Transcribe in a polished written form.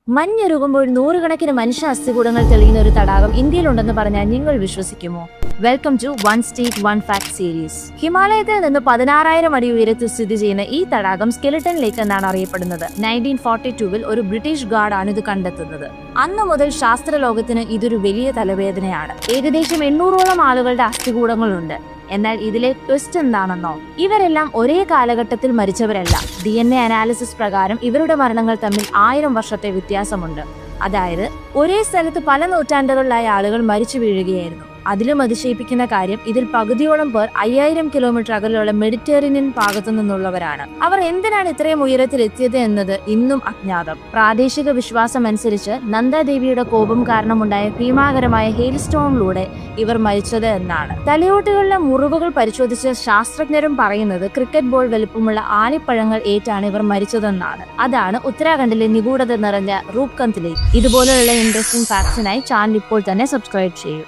മഞ്ഞുരുകുമ്പോൾ നൂറുകണക്കിന് മനുഷ്യ അസ്ഥികൂടങ്ങൾ തെളിയുന്ന ഒരു തടാകം ഇന്ത്യയിലുണ്ടെന്ന് പറഞ്ഞാൽ നിങ്ങൾ വിശ്വസിക്കുമോ? Welcome to one state one fact series. ഹിമാലയത്തിൽ നിന്ന് 16,000 അടി ഉയരത്തിൽ സ്ഥിതി ചെയ്യുന്ന ഈ തടാകം സ്കെലിട്ടൺ ലേക്ക് എന്നാണ് അറിയപ്പെടുന്നത്. 1942-ൽ ഒരു ബ്രിട്ടീഷ് ഗാർഡാണ് ഇത് കണ്ടെത്തുന്നത്. അന്നു മുതൽ ശാസ്ത്രലോകത്തിന് ഇതൊരു വലിയ തലവേദനയാണ്. ഏകദേശം 800ഓളം ആളുകളുടെ അസ്ഥികൂടങ്ങളുണ്ട്. എന്നാൽ ഇതിലെ ട്വിസ്റ്റ് എന്താണെന്നോ? ഇവരെല്ലാം ഒരേ കാലഘട്ടത്തിൽ മരിച്ചവരല്ല. DNA അനാലിസിസ് പ്രകാരം ഇവരുടെ മരണങ്ങൾ തമ്മിൽ 1000 വർഷത്തെ വ്യത്യാസമുണ്ട്. അതായത് ഒരേ സ്ഥലത്ത് പല നൂറ്റാണ്ടുകളിലായ ആളുകൾ മരിച്ചു വീഴുകയായിരുന്നു. അതിലും അതിശയിപ്പിക്കുന്ന കാര്യം, ഇതിൽ പകുതിയോളം പേർ 5000 കിലോമീറ്റർ അകലെയുള്ള മെഡിറ്ററേനിയൻ ഭാഗത്തു നിന്നുള്ളവരാണ്. അവർ എന്തിനാണ് ഇത്രയും ഉയരത്തിൽ എത്തിയത് എന്നത് ഇന്നും അജ്ഞാതം. പ്രാദേശിക വിശ്വാസം അനുസരിച്ച് നന്ദാദേവിയുടെ കോപം കാരണമുണ്ടായ ഭീമാകരമായ ഹെയിൽ സ്റ്റോമിലൂടെ ഇവർ മരിച്ചത് എന്നാണ്. തലയോട്ടുകളിലെ മുറിവുകൾ പരിശോധിച്ച ശാസ്ത്രജ്ഞരും പറയുന്നത് ക്രിക്കറ്റ് ബോൾ വലുപ്പമുള്ള ആലിപ്പഴങ്ങൾ ഏറ്റാണ് ഇവർ മരിച്ചതെന്നാണ്. അതാണ് ഉത്തരാഖണ്ഡിലെ നിഗൂഢത നിറഞ്ഞ റൂപ്കന്ത് ലേക്ക്. ഇതുപോലെയുള്ള ഇൻട്രസ്റ്റിംഗ് ഫാക്ട്സിനായി ചാനൽ ഇപ്പോൾ തന്നെ സബ്സ്ക്രൈബ് ചെയ്യൂ.